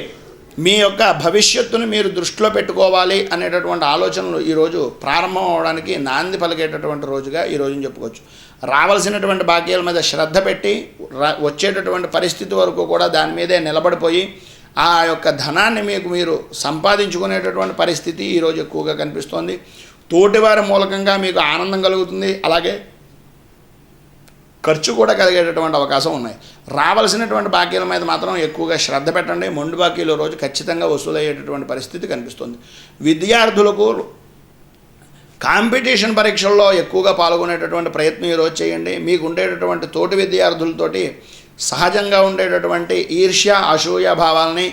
మీ యొక్క భవిష్యత్తును మీరు దృష్టిలో పెట్టుకోవాలి అనేటటువంటి ఆలోచనలు ఈరోజు ప్రారంభం అవడానికి నాంది పలికేటటువంటి రోజుగా ఈ రోజుని చెప్పుకోవచ్చు. రావాల్సినటువంటి బాకీల మీద శ్రద్ధ పెట్టి వచ్చేటటువంటి పరిస్థితి వరకు కూడా దాని మీదే నిలబడిపోయి ఆ యొక్క ధనాన్ని మీరు సంపాదించుకునేటటువంటి పరిస్థితి ఈరోజు ఎక్కువగా కనిపిస్తోంది. తోటివారి మూలకంగా మీకు ఆనందం కలుగుతుంది, అలాగే ఖర్చు కూడా కలిగేటటువంటి అవకాశం ఉన్నాయి. రావాల్సినటువంటి బాకీల మీద మాత్రం ఎక్కువగా శ్రద్ధ పెట్టండి. మొండి బాకీలు రోజు ఖచ్చితంగా వసూలయ్యేటటువంటి పరిస్థితి కనిపిస్తుంది. విద్యార్థులకు కాంపిటీషన్ పరీక్షల్లో ఎక్కువగా పాల్గొనేటటువంటి ప్రయత్నం ఈరోజు చేయండి. మీకు ఉండేటటువంటి తోటి విద్యార్థులతోటి సహజంగా ఉండేటటువంటి ఈర్ష్య అసూయ భావాలని,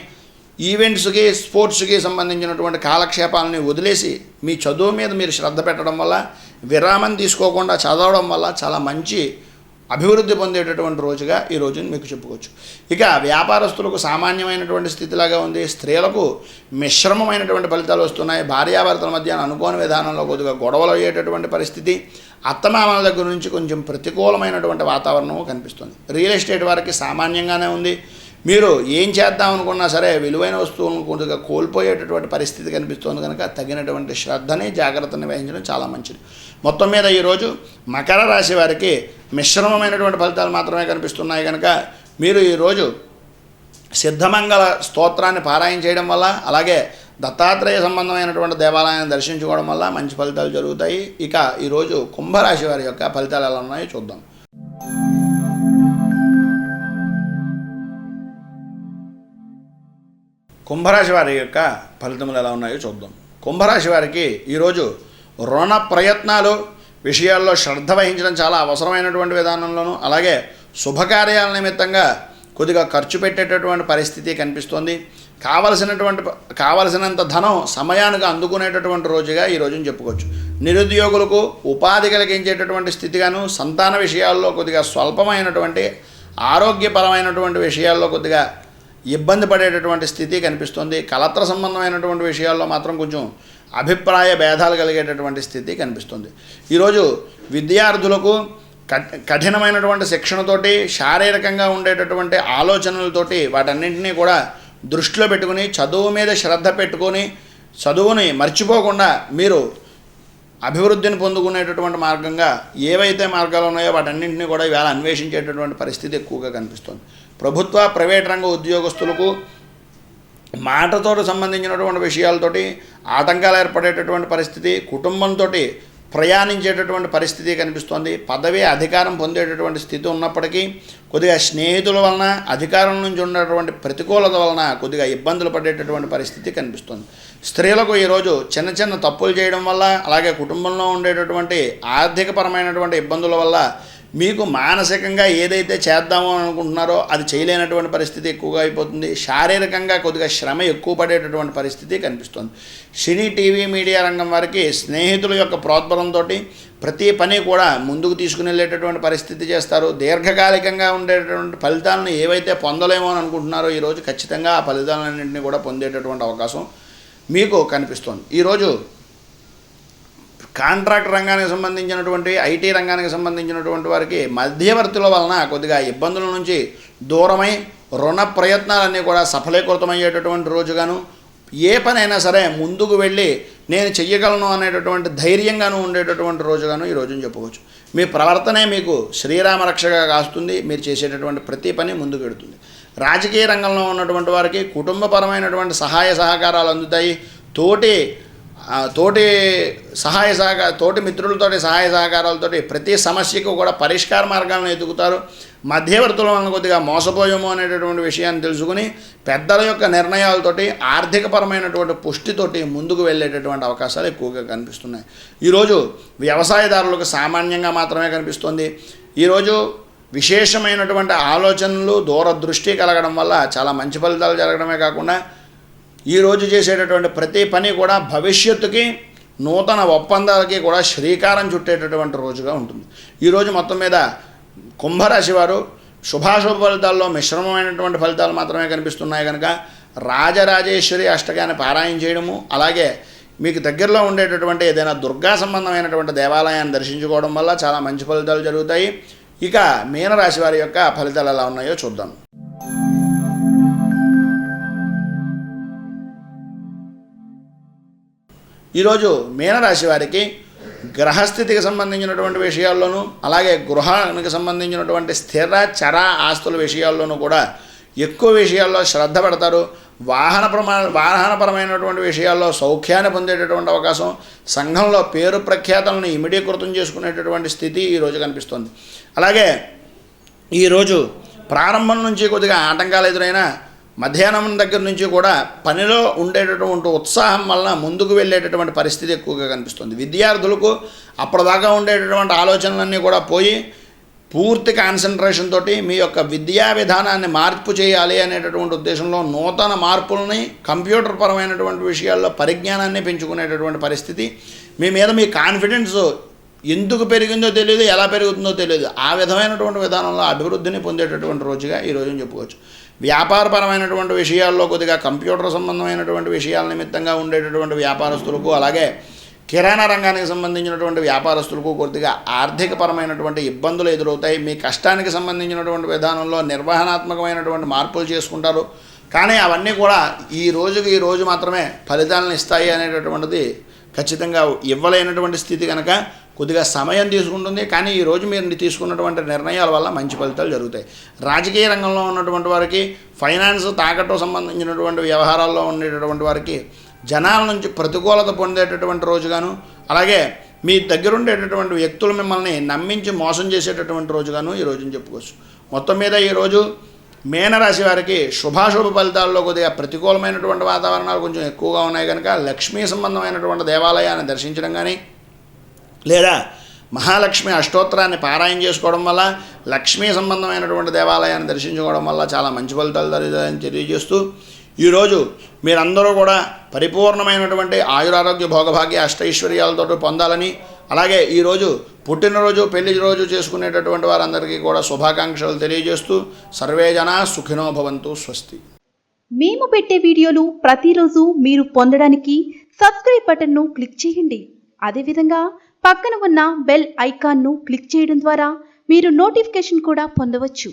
ఈవెంట్స్కి స్పోర్ట్స్కి సంబంధించినటువంటి కాలక్షేపాలని వదిలేసి మీ చదువు మీద మీరు శ్రద్ధ పెట్టడం వల్ల, విరామం తీసుకోకుండా చదవడం వల్ల చాలా మంచి అభివృద్ధి పొందేటటువంటి రోజుగా ఈ రోజుని మీకు చెప్పుకోవచ్చు. ఇక వ్యాపారస్తులకు సామాన్యమైనటువంటి స్థితిలాగా ఉంది. స్త్రీలకు మిశ్రమమైనటువంటి ఫలితాలు వస్తున్నాయి. భార్యాభర్తల మధ్య అనుకోని విధానంలో కొద్దిగా గొడవలు అయ్యేటటువంటి పరిస్థితి, అత్తమామల దగ్గర నుంచి కొంచెం ప్రతికూలమైనటువంటి వాతావరణం కనిపిస్తుంది. రియల్ ఎస్టేట్ వారికి సామాన్యంగానే ఉంది. మీరు ఏం చేద్దాం అనుకున్నా సరే విలువైన వస్తువులను కొద్దిగా కోల్పోయేటటువంటి పరిస్థితి కనిపిస్తుంది కనుక తగినటువంటి శ్రద్ధని జాగ్రత్తని వహించడం చాలా మంచిది. మొత్తం మీద ఈరోజు మకర రాశి వారికి మిశ్రమమైనటువంటి ఫలితాలు మాత్రమే కనిపిస్తున్నాయి కనుక మీరు ఈరోజు సిద్ధమంగళ స్తోత్రాన్ని పారాయణ చేయడం వల్ల, అలాగే దత్తాత్రేయ సంబంధమైనటువంటి దేవాలయాన్ని దర్శించుకోవడం వల్ల మంచి ఫలితాలు జరుగుతాయి. ఇక ఈరోజు కుంభరాశి వారి యొక్క ఫలితాలు ఎలా ఉన్నాయో చూద్దాం. కుంభరాశి వారి యొక్క ఫలితములు ఎలా ఉన్నాయో చూద్దాం. కుంభరాశి వారికి ఈరోజు రుణ ప్రయత్నాలు విషయాల్లో శ్రద్ధ వహించడం చాలా అవసరమైనటువంటి విధానంలోనూ, అలాగే శుభకార్యాల నిమిత్తంగా కొద్దిగా ఖర్చు పెట్టేటటువంటి పరిస్థితి కనిపిస్తోంది. కావలసినంత ధనం సమయానికి అందుకునేటటువంటి రోజుగా ఈ రోజుని చెప్పుకోవచ్చు. నిరుద్యోగులకు ఉపాధి కలిగించేటటువంటి స్థితిగాను, సంతాన విషయాల్లో కొద్దిగా స్వల్పమైనటువంటి ఆరోగ్యపరమైనటువంటి విషయాల్లో కొద్దిగా ఇబ్బంది పడేటటువంటి స్థితి కనిపిస్తుంది. కలత్ర సంబంధమైనటువంటి విషయాల్లో మాత్రం కొంచెం అభిప్రాయ భేదాలు కలిగేటటువంటి స్థితి కనిపిస్తుంది. ఈరోజు విద్యార్థులకు కఠినమైనటువంటి శిక్షణతోటి, శారీరకంగా ఉండేటటువంటి ఆలోచనలతోటి వాటన్నింటినీ కూడా దృష్టిలో పెట్టుకుని చదువు మీద శ్రద్ధ పెట్టుకొని చదువుని మర్చిపోకుండా మీరు అభివృద్ధిని పొందుకునేటటువంటి మార్గంగా ఏవైతే మార్గాలు ఉన్నాయో వాటన్నింటినీ కూడా ఇవాళ అన్వేషించేటటువంటి పరిస్థితి ఎక్కువగా కనిపిస్తుంది. ప్రభుత్వ ప్రైవేట్ రంగ ఉద్యోగస్తులకు మాటతో సంబంధించినటువంటి విషయాలతోటి ఆటంకాలు ఏర్పడేటటువంటి పరిస్థితి, కుటుంబంతో ప్రయాణించేటటువంటి పరిస్థితి కనిపిస్తోంది. పదవి అధికారం పొందేటటువంటి స్థితి ఉన్నప్పటికీ కొద్దిగా స్నేహితుల వలన, అధికారం నుంచి ఉన్నటువంటి ప్రతికూలత వలన కొద్దిగా ఇబ్బందులు పడేటటువంటి పరిస్థితి కనిపిస్తుంది. స్త్రీలకు ఈరోజు చిన్న చిన్న తప్పులు చేయడం వల్ల, అలాగే కుటుంబంలో ఉండేటటువంటి ఆర్థికపరమైనటువంటి ఇబ్బందుల వల్ల మీకు మానసికంగా ఏదైతే చేద్దామో అనుకుంటున్నారో అది చేయలేనటువంటి పరిస్థితి ఎక్కువగా అయిపోతుంది. శారీరకంగా కొద్దిగా శ్రమ ఎక్కువ పడేటటువంటి పరిస్థితి కనిపిస్తుంది. సినీ, టీవీ, మీడియా రంగం వారికి స్నేహితుల యొక్క ప్రోద్బలంతో ప్రతి పని కూడా ముందుకు తీసుకుని వెళ్ళేటటువంటి పరిస్థితి చేస్తారు. దీర్ఘకాలికంగా ఉండేటటువంటి ఫలితాలను ఏవైతే పొందలేమో అని అనుకుంటున్నారో ఈరోజు ఖచ్చితంగా ఆ ఫలితాలన్నింటినీ కూడా పొందేటటువంటి అవకాశం మీకు కనిపిస్తుంది. ఈరోజు కాంట్రాక్ట్ రంగానికి సంబంధించినటువంటి, ఐటీ రంగానికి సంబంధించినటువంటి వారికి మధ్యవర్తుల వలన కొద్దిగా ఇబ్బందుల నుంచి దూరమై రుణ ప్రయత్నాలన్నీ కూడా సఫలీకృతమయ్యేటటువంటి రోజుగాను, ఏ పనైనా సరే ముందుకు వెళ్ళి నేను చెయ్యగలను అనేటటువంటి ధైర్యంగాను ఉండేటటువంటి రోజుగాను ఈ రోజుని చెప్పుకోవచ్చు. మీ ప్రవర్తనే మీకు శ్రీరామరక్షగా కాస్తుంది. మీరు చేసేటటువంటి ప్రతి పని ముందుకు వెడుతుంది. రాజకీయ రంగంలో ఉన్నటువంటి వారికి కుటుంబపరమైనటువంటి సహాయ సహకారాలు అందుతాయి. తోటి మిత్రులతోటి సహాయ సహకారాలతోటి ప్రతి సమస్యకు కూడా పరిష్కార మార్గాలను ఎదుగుతారు. మధ్యవర్తుల వలన కొద్దిగా మోసపోయాము అనేటటువంటి విషయాన్ని తెలుసుకుని పెద్దల యొక్క నిర్ణయాలతోటి ఆర్థికపరమైనటువంటి పుష్టితోటి ముందుకు వెళ్ళేటటువంటి అవకాశాలు ఎక్కువగా కనిపిస్తున్నాయి. ఈరోజు వ్యవసాయదారులకు సామాన్యంగా మాత్రమే కనిపిస్తుంది. ఈరోజు విశేషమైనటువంటి ఆలోచనలు, దూరదృష్టి కలగడం వల్ల చాలా మంచి ఫలితాలు జరగడమే కాకుండా ఈరోజు చేసేటటువంటి ప్రతి పని కూడా భవిష్యత్తుకి, నూతన ఒప్పందాలకి కూడా శ్రీకారం చుట్టేటటువంటి రోజుగా ఉంటుంది. ఈరోజు మొత్తం మీద కుంభరాశి వారు శుభాశుభ ఫలితాల్లో మిశ్రమమైనటువంటి ఫలితాలు మాత్రమే కనిపిస్తున్నాయి కనుక రాజరాజేశ్వరి అష్టకాన్ని పారాయణ చేయడము, అలాగే మీకు దగ్గరలో ఉండేటటువంటి ఏదైనా దుర్గా సంబంధమైనటువంటి దేవాలయాన్ని దర్శించుకోవడం వల్ల చాలా మంచి ఫలితాలు జరుగుతాయి. ఇక మీనరాశి వారి యొక్క ఫలితాలు ఎలా ఉన్నాయో చూద్దాం. ఈరోజు మీనరాశి వారికి గ్రహస్థితికి సంబంధించినటువంటి విషయాల్లోనూ, అలాగే గృహానికి సంబంధించినటువంటి స్థిర చర ఆస్తుల విషయాల్లోనూ కూడా ఎక్కువ విషయాల్లో శ్రద్ధ పెడతారు. వాహనపరమైనటువంటి విషయాల్లో సౌఖ్యాన్ని పొందేటటువంటి అవకాశం, సంఘంలో పేరు ప్రఖ్యాతలను ఇమిడీకృతం చేసుకునేటటువంటి స్థితి ఈరోజు కనిపిస్తుంది. అలాగే ఈరోజు ప్రారంభం నుంచి కొద్దిగా ఆటంకాలు ఎదురైనా మధ్యాహ్నం దగ్గర నుంచి కూడా పనిలో ఉండేటటువంటి ఉత్సాహం వలన ముందుకు వెళ్ళేటటువంటి పరిస్థితి ఎక్కువగా కనిపిస్తుంది. విద్యార్థులకు అప్పటిదాకా ఉండేటటువంటి ఆలోచనలన్నీ కూడా పోయి పూర్తి కాన్సన్ట్రేషన్ తోటి మీ యొక్క విద్యా విధానాన్ని మార్పు చేయాలి అనేటటువంటి ఉద్దేశంలో నూతన మార్పులని, కంప్యూటర్ పరమైనటువంటి విషయాల్లో పరిజ్ఞానాన్ని పెంచుకునేటటువంటి పరిస్థితి, మీ మీద మీ కాన్ఫిడెన్స్ ఎందుకు పెరిగిందో తెలియదు, ఎలా పెరుగుతుందో తెలియదు, ఆ విధమైనటువంటి విధానంలో అభివృద్ధిని పొందేటటువంటి రోజుగా ఈ రోజున చెప్పుకోవచ్చు. వ్యాపారపరమైనటువంటి విషయాల్లో కొద్దిగా కంప్యూటర్ సంబంధమైనటువంటి విషయాల నిమిత్తంగా ఉండేటటువంటి వ్యాపారస్తులకు, అలాగే కిరాణా రంగానికి సంబంధించినటువంటి వ్యాపారస్తులకు కొద్దిగా ఆర్థికపరమైనటువంటి ఇబ్బందులు ఎదురవుతాయి. మీ కష్టానికి సంబంధించినటువంటి విధానంలో నిర్వహణాత్మకమైనటువంటి మార్పులు చేసుకుంటారు. కానీ అవన్నీ కూడా ఈ రోజు మాత్రమే ఫలితాలను ఇస్తాయి అనేటటువంటిది ఖచ్చితంగా ఇవ్వలేనటువంటి స్థితి కనుక కొద్దిగా సమయం తీసుకుంటుంది. కానీ ఈరోజు మీరు తీసుకున్నటువంటి నిర్ణయాల వల్ల మంచి ఫలితాలు జరుగుతాయి. రాజకీయ రంగంలో ఉన్నటువంటి వారికి, ఫైనాన్స్ తాకట్టు సంబంధించినటువంటి వ్యవహారాల్లో ఉండేటటువంటి వారికి జనాల నుంచి ప్రతికూలత పొందేటటువంటి రోజుగాను, అలాగే మీ దగ్గర ఉండేటటువంటి వ్యక్తులు మిమ్మల్ని నమ్మించి మోసం చేసేటటువంటి రోజుగాను ఈ రోజుని చెప్పుకోవచ్చు. మొత్తం మీద ఈరోజు మీనరాశి వారికి శుభాశుభ ఫలితాల్లో కొద్దిగా ప్రతికూలమైనటువంటి వాతావరణాలు కొంచెం ఎక్కువగా ఉన్నాయి కనుక లక్ష్మీ సంబంధమైనటువంటి దేవాలయాన్ని దర్శించడం కానీ, లేదా మహాలక్ష్మి అష్టోత్తరాన్ని పారాయణ చేసుకోవడం వల్ల, లక్ష్మీ సంబంధమైనటువంటి దేవాలయాన్ని దర్శించుకోవడం వల్ల చాలా మంచి ఫలితాలు జరుగుతాయని తెలియజేస్తూ, ఈరోజు మీరందరూ కూడా పరిపూర్ణమైనటువంటి ఆయురారోగ్య భోగభాగ్య అష్టైశ్వర్యాలతో పొందాలని, అలాగే ఈరోజు పుట్టినరోజు, పెళ్లి రోజు చేసుకునేటటువంటి వారందరికీ కూడా శుభాకాంక్షలు తెలియజేస్తూ సర్వే జనా సుఖినో భవంతు. స్వస్తి. మేము పెట్టే వీడియోలు ప్రతిరోజు మీరు పొందడానికి సబ్స్క్రైబ్ బటన్ను క్లిక్ చేయండి. అదేవిధంగా పక్కన ఉన్న బెల్ ఐకాన్ను క్లిక్ చేయడం ద్వారా మీరు నోటిఫికేషన్ కూడా పొందవచ్చు.